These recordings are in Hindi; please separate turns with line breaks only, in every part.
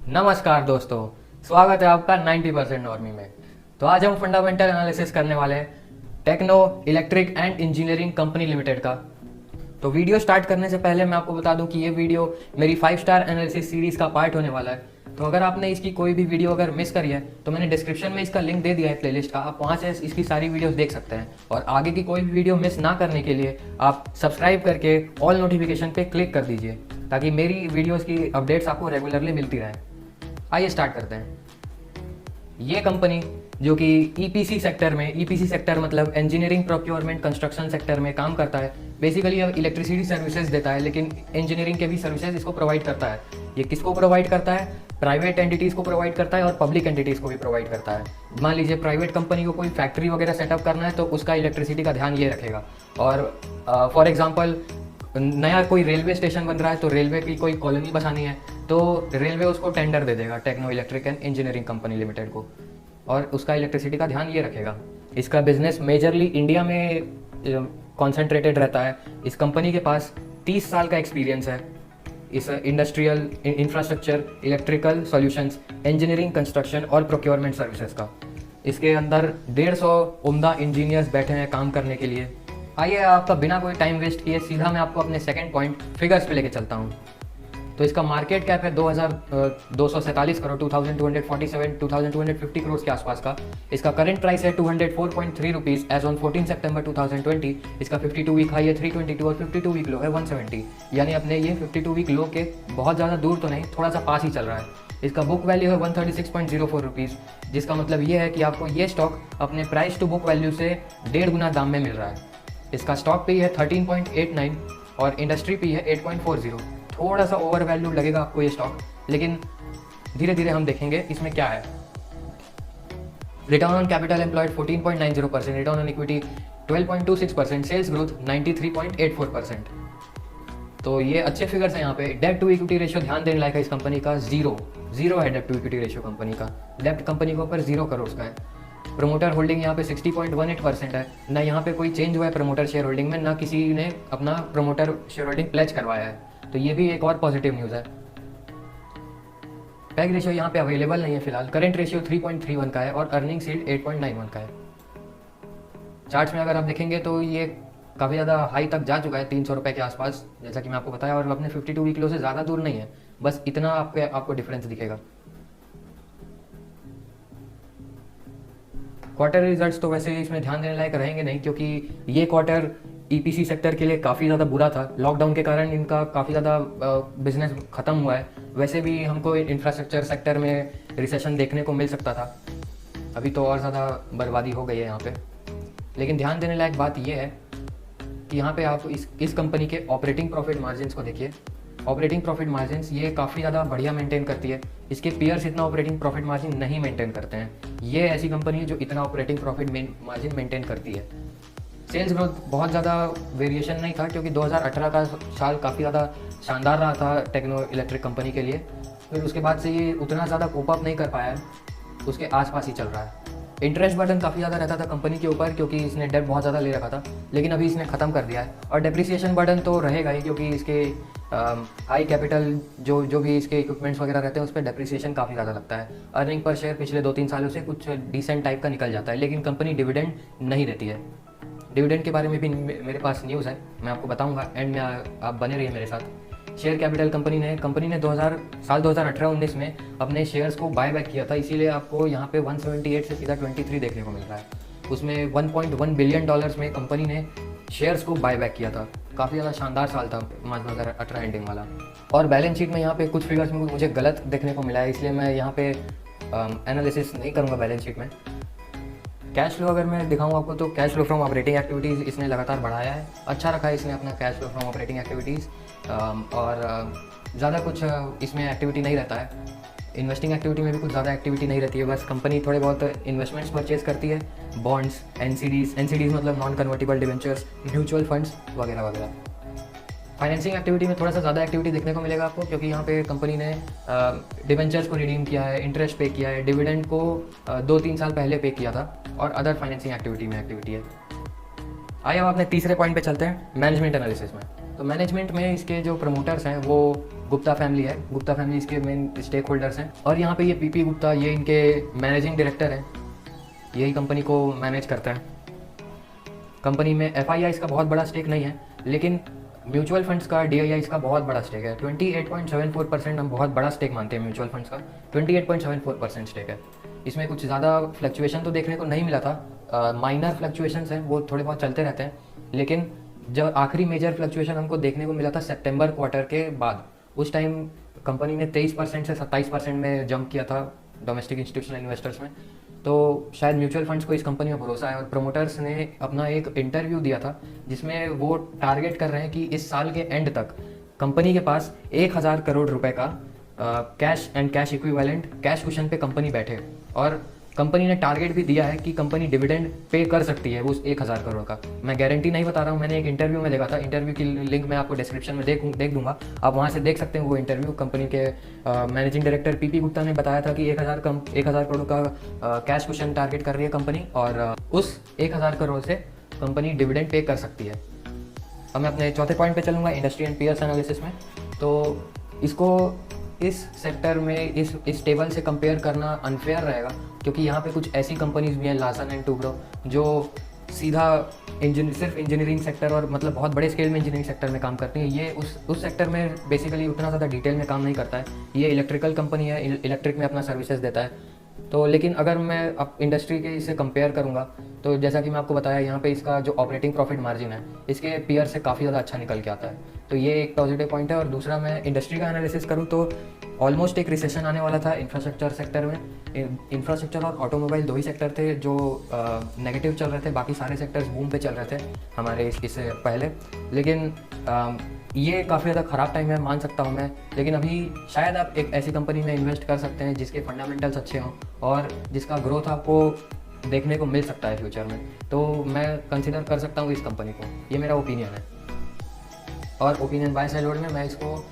नमस्कार दोस्तों, स्वागत है आपका 90% नॉर्मी में। तो आज हम फंडामेंटल एनालिसिस करने वाले हैं techno electric and engineering company limited का। तो वीडियो स्टार्ट करने से पहले मैं आपको बता दूं कि ये वीडियो मेरी 5 स्टार एनालिसिस सीरीज का पार्ट होने वाला है। तो अगर आपने इसकी कोई भी वीडियो अगर मिस करी है तो मैंने डिस्क्रिप्शन में इसका लिंक दे दिया है प्लेलिस्ट का, आप वहाँ से इसकी सारी वीडियोस देख सकते हैं। और आगे की कोई भी वीडियो मिस ना करने के लिए आप सब्सक्राइब करके ऑल नोटिफिकेशन पे क्लिक कर दीजिए ताकि मेरी वीडियोस की अपडेट्स आपको रेगुलरली मिलती रहे। आइए स्टार्ट करते हैं। ये कंपनी जो कि ईपीसी सेक्टर में, ईपीसी सेक्टर मतलब इंजीनियरिंग प्रोक्योरमेंट कंस्ट्रक्शन सेक्टर में काम करता है। बेसिकली ये इलेक्ट्रिसिटी सर्विसेज देता है लेकिन इंजीनियरिंग के भी सर्विसेज इसको प्रोवाइड करता है। ये किसको प्रोवाइड करता है? प्राइवेट एंटिटीज़ को प्रोवाइड करता है और पब्लिक एंटिटीज़ को भी प्रोवाइड करता है। मान लीजिए प्राइवेट कंपनी को कोई फैक्ट्री वगैरह सेटअप करना है तो उसका इलेक्ट्रिसिटी का ध्यान ये रखेगा। और फॉर एग्जाम्पल नया कोई रेलवे स्टेशन बन रहा है तो रेलवे की कोई कॉलोनी बसानी है तो रेलवे उसको टेंडर दे देगा techno electric and engineering company limited को, और उसका इलेक्ट्रिसिटी का ध्यान ये रखेगा। इसका बिजनेस मेजरली इंडिया में कॉन्सेंट्रेटेड रहता है। इस कंपनी के पास 30 साल का एक्सपीरियंस है इस industrial infrastructure, electrical solutions, engineering, construction और प्रोक्योरमेंट सर्विसेज का। इसके अंदर 150 उम्दा इंजीनियर्स बैठे हैं काम करने के लिए। आइए आपका बिना कोई टाइम वेस्ट किए सीधा मैं आपको अपने सेकंड पॉइंट फिगर्स पे लेके चलता हूँ। तो इसका मार्केट कैप है 2247 करोड़, 2247 2250 करोड़ के आसपास का। इसका करंट प्राइस है 204.3 रुपीज़ एज ऑन 14 सितंबर 2020। इसका 52 वीक हाई है 322 और 52 वीक लो है 170, यानी अपने ये 52 वीक लो के बहुत ज़्यादा दूर तो नहीं, थोड़ा सा पास ही चल रहा है। इसका बुक वैल्यू है 136.04 रुपीज़, जिसका मतलब ये है कि आपको ये स्टॉक अपने प्राइस टू बुक वैल्यू से 1.5 गुना दाम में मिल रहा है। इसका स्टॉक पी है 13.89 और इंडस्ट्री पी है 8.40। थोड़ा सा ओवर वैल्यू लगेगा आपको ये स्टॉक, लेकिन धीरे धीरे हम देखेंगे इसमें क्या है। Return on capital employed 14.90%, return on equity 12.26%, sales growth 93.84%। तो ये अच्छे फिगर्स हैं यहाँ पे। डेब्ट टू इक्विटी रेशियो ध्यान देने लायक है इस कंपनी का, जीरो है डेब्ट टू इक्विटी रेशियो कंपनी का। डेब्ट कंपनी के ऊपर 0 करोड़ का है। प्रमोटर होल्डिंग यहाँ पे 60.18% है। ना यहाँ पे कोई चेंज हुआ है प्रमोटर शेयर होल्डिंग में, ना किसी ने अपना प्रमोटर शेयर होल्डिंग प्लेज करवाया है, तो ये भी एक और पॉजिटिव न्यूज़ है। पैग रेशियो यहाँ पे अवेलेबल नहीं है फिलहाल। करंट रेशियो 3.31 का है और अर्निंग सील्ड 8.91 का है। चार्ट्स में अगर आप देखेंगे तो ये काफ़ी ज़्यादा हाई तक जा चुका है, 300 रुपये के आसपास, जैसा कि मैं आपको बताया, और अपने 52 वीक लो से ज़्यादा दूर नहीं है, बस इतना आपको डिफरेंस दिखेगा। क्वार्टर रिजल्ट्स तो वैसे इसमें ध्यान देने लायक रहेंगे नहीं, क्योंकि ये क्वार्टर ईपीसी सेक्टर के लिए काफ़ी ज़्यादा बुरा था। लॉकडाउन के कारण इनका काफ़ी ज़्यादा बिजनेस ख़त्म हुआ है। वैसे भी हमको इंफ्रास्ट्रक्चर सेक्टर में रिसेशन देखने को मिल सकता था, अभी तो और ज़्यादा बर्बादी हो गई है यहाँ पे। लेकिन ध्यान देने लायक बात यह है कि यहाँ पे आप इस कंपनी के ऑपरेटिंग प्रॉफिट मार्जिन्स को देखिए। ऑपरेटिंग प्रॉफिट मार्जिन्स ये काफ़ी ज़्यादा बढ़िया मेंटेन करती है। इसके पीयर्स इतना ऑपरेटिंग प्रॉफिट मार्जिन नहीं मेंटेन करते हैं। ये ऐसी कंपनी है जो इतना ऑपरेटिंग प्रॉफिट मार्जिन मेंटेन करती है। सेल्स ग्रोथ बहुत ज़्यादा वेरिएशन नहीं था, क्योंकि 2018 का साल काफ़ी ज़्यादा शानदार रहा था टेक्नो इलेक्ट्रिक कंपनी के लिए। फिर उसके बाद से ये उतना ज़्यादा कोप अप नहीं कर पाया है, उसके आसपास ही चल रहा है। इंटरेस्ट बर्डन काफ़ी ज़्यादा रहता था कंपनी के ऊपर, क्योंकि इसने डेट बहुत ज़्यादा ले रखा था, लेकिन अभी इसने ख़त्म कर दिया है। और डेप्रिसिएशन बर्डन तो रहेगा ही, क्योंकि इसके हाई कैपिटल जो भी इसके इक्विपमेंट्स वगैरह रहते हैं उस पर डेप्रिसिएशन काफ़ी ज़्यादा लगता है। अर्निंग पर शेयर पिछले 2-3 सालों से कुछ डिसेंट टाइप का निकल जाता है, लेकिन कंपनी डिविडेंड नहीं देती है। डिविडेंड के बारे में भी मेरे पास न्यूज़ है, मैं आपको बताऊंगा एंड में, आप बने रहिए मेरे साथ। शेयर कैपिटल कंपनी ने 2018-19 में अपने शेयर्स को बाय बैक किया था, इसीलिए आपको यहाँ पे 178 से सीधा 23 देखने को मिल रहा है। उसमें $1.1 बिलियन में कंपनी ने शेयर्स को बाय बैक किया था। काफ़ी ज़्यादा शानदार साल था मार्च 2018 एंडिंग वाला। और बैलेंस शीट में यहाँ पे कुछ फिगर्स में मुझे गलत देखने को मिला है, इसलिए मैं यहाँ पे एनालिसिस नहीं करूँगा बैलेंस शीट में। कैश फ्लो अगर मैं दिखाऊँ आपको तो cash flow from operating activities इसने लगातार बढ़ाया है, अच्छा रखा है इसने अपना cash flow from operating activities. और ज़्यादा कुछ इसमें एक्टिविटी नहीं रहता है। इन्वेस्टिंग एक्टिविटी में भी कुछ ज़्यादा एक्टिविटी नहीं रहती है, बस कंपनी थोड़े बहुत इन्वेस्टमेंट्स परचेज करती है, बॉन्ड्स, एनसीडीज़ मतलब non convertible debentures, mutual funds वगैरह वगैरह। फाइनेंसिंग एक्टिविटी में थोड़ा सा ज़्यादा एक्टिविटी देखने को मिलेगा आपको, क्योंकि यहाँ पे कंपनी ने डिवेंचर्स को रिडीम किया है, इंटरेस्ट पे किया है, डिविडेंड को 2-3 साल पहले पे किया था, और अदर फाइनेंसिंग एक्टिविटी में एक्टिविटी है। आइए हम अपने तीसरे पॉइंट पे चलते हैं, मैनेजमेंट एनालिसिस में। तो मैनेजमेंट में इसके जो प्रमोटर्स हैं वो गुप्ता फैमिली है। गुप्ता फैमिली इसके मेन स्टेक होल्डर्स हैं। और यहाँ पे ये पीपी गुप्ता, ये इनके मैनेजिंग डायरेक्टर हैं, यही कंपनी को मैनेज करता है। कंपनी में एफआईआई इसका बहुत बड़ा स्टेक नहीं है, लेकिन म्यूचुअल फंड्स का, डीआईआई इसका बहुत बड़ा स्टेक है। 28.74% हम बहुत बड़ा स्टेक मानते हैं म्यूचुअल फंड्स का। 28.74% स्टेक है। इसमें कुछ ज़्यादा फ्लक्चुएशन तो देखने को नहीं मिला था, माइनर फ्लक्चुएशंस हैं, वो थोड़े बहुत चलते रहते हैं। लेकिन जब आखिरी मेजर फ्लक्चुएशन हमको देखने को मिला था सितंबर क्वार्टर के बाद, उस टाइम कंपनी ने 23% से 27% में जंप किया था डोमेस्टिक इंस्टीट्यूशनल इन्वेस्टर्स में। तो शायद म्यूचुअल फंड्स को इस कंपनी में भरोसा है और प्रमोटर्स ने अपना एक इंटरव्यू दिया था जिसमें वो टारगेट कर रहे हैं कि इस साल के एंड तक कंपनी के पास 1000 करोड़ रुपए का cash and cash equivalent cash cushion पे कंपनी बैठे। और कंपनी ने टारगेट भी दिया है कि कंपनी डिविडेंड पे कर सकती है उस 1000 करोड़ का। मैं गारंटी नहीं बता रहा हूँ, मैंने एक इंटरव्यू में देखा था। इंटरव्यू की लिंक मैं आपको डिस्क्रिप्शन में देख दूंगा, आप वहाँ से देख सकते हैं वो इंटरव्यू। कंपनी के मैनेजिंग डायरेक्टर पीपी गुप्ता ने बताया था कि 1000 करोड़ का कैश कुशन टारगेट कर रही है कंपनी, और उस 1000 करोड़ से कंपनी डिविडेंड पे कर सकती है। अब मैं अपने चौथे पॉइंट पे चलूँगा, इंडस्ट्री एंड पीयर्स एनालिसिस में। तो इसको इस सेक्टर में इस टेबल से कंपेयर करना अनफेयर रहेगा, क्योंकि यहाँ पे कुछ ऐसी कंपनीज भी हैं, लार्सन एंड टुब्रो, जो सीधा सिर्फ इंजीनियरिंग सेक्टर और मतलब बहुत बड़े स्केल में इंजीनियरिंग सेक्टर में काम करती हैं। ये उस सेक्टर में बेसिकली उतना ज़्यादा डिटेल में काम नहीं करता है। ये इलेक्ट्रिकल कंपनी है, इलेक्ट्रिक में अपना सर्विसेज देता है। तो लेकिन अगर मैं अब इंडस्ट्री के इसे कंपेयर करूंगा, तो जैसा कि मैं आपको बताया, यहाँ पे इसका जो ऑपरेटिंग प्रॉफिट मार्जिन है इसके पीयर से काफ़ी ज़्यादा अच्छा निकल के आता है। तो ये एक पॉजिटिव पॉइंट है। और दूसरा, मैं इंडस्ट्री का एनालिसिस करूँ तो ऑलमोस्ट एक रिसेशन आने वाला था इंफ्रास्ट्रक्चर सेक्टर में। इंफ्रास्ट्रक्चर और ऑटोमोबाइल दो ही सेक्टर थे जो नेगेटिव चल रहे थे, बाकी सारे सेक्टर्स बूम पे चल रहे थे हमारे इससे पहले। लेकिन ये काफ़ी ज़्यादा ख़राब टाइम है, मान सकता हूँ मैं। लेकिन अभी शायद आप एक ऐसी कंपनी में इन्वेस्ट कर सकते हैं जिसके फंडामेंटल्स अच्छे हों और जिसका ग्रोथ आपको देखने को मिल सकता है फ्यूचर में। तो मैं कंसिडर कर सकता हूँ इस कंपनी को, ये मेरा ओपिनियन है। और ओपिनियन बाय साइड में मैं इसको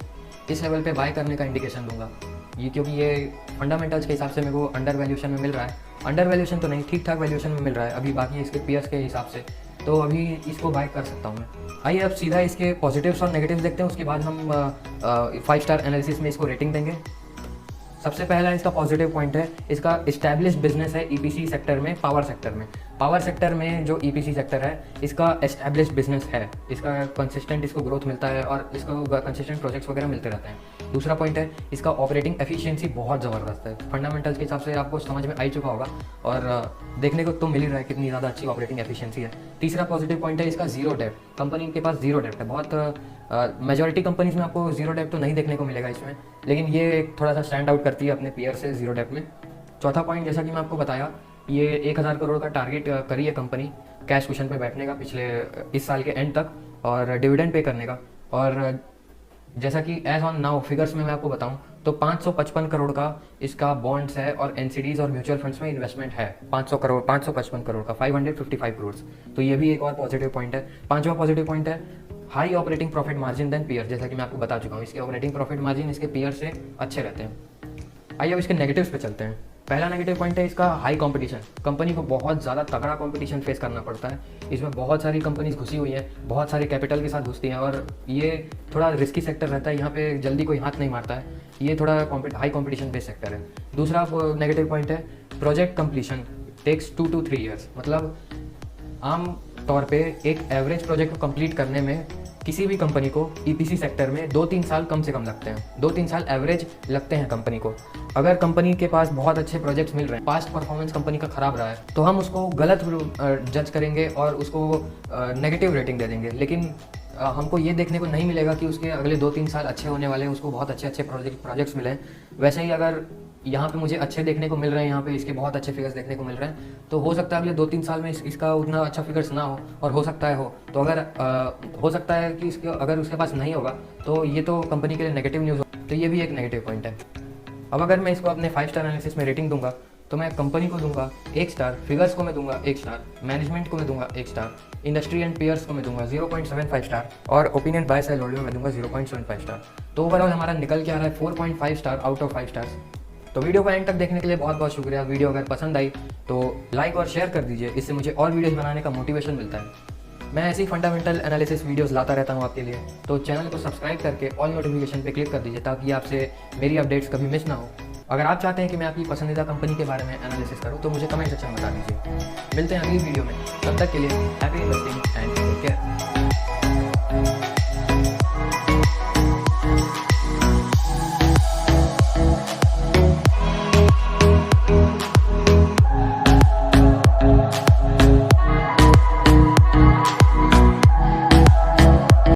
इस लेवल पे बाय करने का इंडिकेशन दूंगा, ये क्योंकि ये फंडामेंटल्स के हिसाब से मेरे को अंडर वैल्यूएशन में मिल रहा है। अंडर वैल्यूएशन तो नहीं, ठीक ठाक वैल्यूएशन में मिल रहा है अभी, बाकी इसके पीयर्स के हिसाब से। तो अभी इसको बाय कर सकता हूँ मैं। आइए अब सीधा इसके पॉजिटिव्स और नेगेटिव्स देखते हैं, उसके बाद हम 5 स्टार एनालिसिस में इसको रेटिंग देंगे। सबसे पहला इसका पॉजिटिव पॉइंट है, इसका इस्टेब्लिश्ड बिजनेस है ईपीसी सेक्टर में, पावर सेक्टर में। पावर सेक्टर में जो ईपीसी सेक्टर है इसका एस्टैब्लिश्ड बिजनेस है, इसका कंसिस्टेंट इसको ग्रोथ मिलता है और इसको कंसिस्टेंट प्रोजेक्ट्स वगैरह मिलते रहते हैं। दूसरा पॉइंट है, इसका ऑपरेटिंग एफिशिएंसी बहुत ज़बरदस्त है। फंडामेंटल्स के हिसाब से आपको समझ में आ ही चुका होगा और देखने को तो मिल ही रहा है कितनी ज़्यादा अच्छी ऑपरेटिंग एफिशिएंसी है। तीसरा पॉजिटिव पॉइंट है इसका जीरो डेब्ट। कंपनी के पास जीरो डेब्ट है। बहुत मेजॉरिटी कंपनीज में आपको जीरो डेब्ट तो नहीं देखने को मिलेगा इसमें, लेकिन ये थोड़ा सा स्टैंड आउट करती है अपने पीयर से जीरो डेब्ट में। चौथा पॉइंट, जैसा कि मैं आपको बताया, ये 1000 करोड़ का टारगेट करी है कंपनी कैश कुशन पे बैठने का पिछले इस साल के एंड तक और डिविडेंड पे करने का। और जैसा कि एज ऑन नाउ फिगर्स में मैं आपको बताऊं तो 555 करोड़ का इसका बॉन्ड्स है और एनसीडीज और म्यूचुअल फंड्स में इन्वेस्टमेंट है। 555 करोड़ का, 555 करोड़। तो ये भी एक और पॉजिटिव पॉइंट है। पांचवा पॉजिटिव पॉइंट है, high operating profit margin then peer. जैसा कि मैं आपको बता चुका हूँ, इसके ऑपरेटिंग प्रॉफिट मार्जिन इसके पीयर से अच्छे रहते हैं। आइए अब इसके नेगेटिव्स पे चलते हैं। पहला नेगेटिव पॉइंट है इसका हाई कंपटीशन। कंपनी को बहुत ज़्यादा तगड़ा कंपटीशन फेस करना पड़ता है। इसमें बहुत सारी कंपनीज घुसी हुई हैं, बहुत सारे कैपिटल के साथ घुसती हैं और ये थोड़ा रिस्की सेक्टर रहता है। यहाँ पे जल्दी कोई हाथ नहीं मारता है, ये थोड़ा हाई कंपटीशन बेस्ड सेक्टर है। दूसरा नेगेटिव पॉइंट है, project completion takes 2 to 3 years. मतलब आम तौर पे एक एवरेज प्रोजेक्ट को कंप्लीट करने में किसी भी कंपनी को ईपीसी सेक्टर में 2-3 साल कम से कम लगते हैं। 2-3 साल एवरेज लगते हैं कंपनी को। अगर कंपनी के पास बहुत अच्छे प्रोजेक्ट्स मिल रहे हैं, पास्ट परफॉर्मेंस कंपनी का खराब रहा है, तो हम उसको गलत जज करेंगे और उसको नेगेटिव रेटिंग दे देंगे। लेकिन हमको ये देखने को नहीं मिलेगा कि उसके अगले 2-3 साल अच्छे होने वाले हैं, उसको बहुत अच्छे प्रोजेक्ट्स मिले हैं। वैसे ही अगर यहाँ पे मुझे अच्छे देखने को मिल रहे हैं, यहाँ पे इसके बहुत अच्छे फिगर्स देखने को मिल रहे हैं, तो हो सकता है अगले 2-3 साल में इसका उतना अच्छा फिगर्स ना हो और हो सकता है हो। तो अगर हो सकता है कि अगर उसके पास नहीं होगा तो ये तो कंपनी के लिए नेगेटिव न्यूज़ हो। तो ये भी एक नेगेटिव पॉइंट है। अब अगर मैं इसको अपने 5 स्टार एनालिसिस में रेटिंग दूंगा तो मैं कंपनी को दूंगा 1 स्टार, फिगर्स को मैं दूंगा 1 स्टार, मैनेजमेंट को मैं दूंगा 1 स्टार, इंडस्ट्री एंड पीयर्स को मैं दूंगा 0.75 स्टार और ओपिनियन बाय सेल होल्डर में मैं दूंगा 0.75 स्टार। तो ओवरऑल हमारा निकल के आ रहा है 4.5 स्टार आउट ऑफ 5 स्टार्स। तो वीडियो को एंड तक देखने के लिए बहुत बहुत शुक्रिया। वीडियो अगर पसंद आई तो लाइक और शेयर कर दीजिए, इससे मुझे और वीडियोस बनाने का मोटिवेशन मिलता है। मैं ऐसी फंडामेंटल एनालिसिस वीडियोस लाता रहता हूँ आपके लिए, तो चैनल को सब्सक्राइब करके ऑल नोटिफिकेशन पे क्लिक कर दीजिए ताकि आपसे मेरी अपडेट्स कभी मिस ना हो। अगर आप चाहते हैं कि मैं आपकी पसंदीदा कंपनी के बारे में एनालिसिस करूँ तो मुझे कमेंट सेक्शन में बता दीजिए। मिलते हैं अगली वीडियो में, तब तक के लिए happy investing and take care.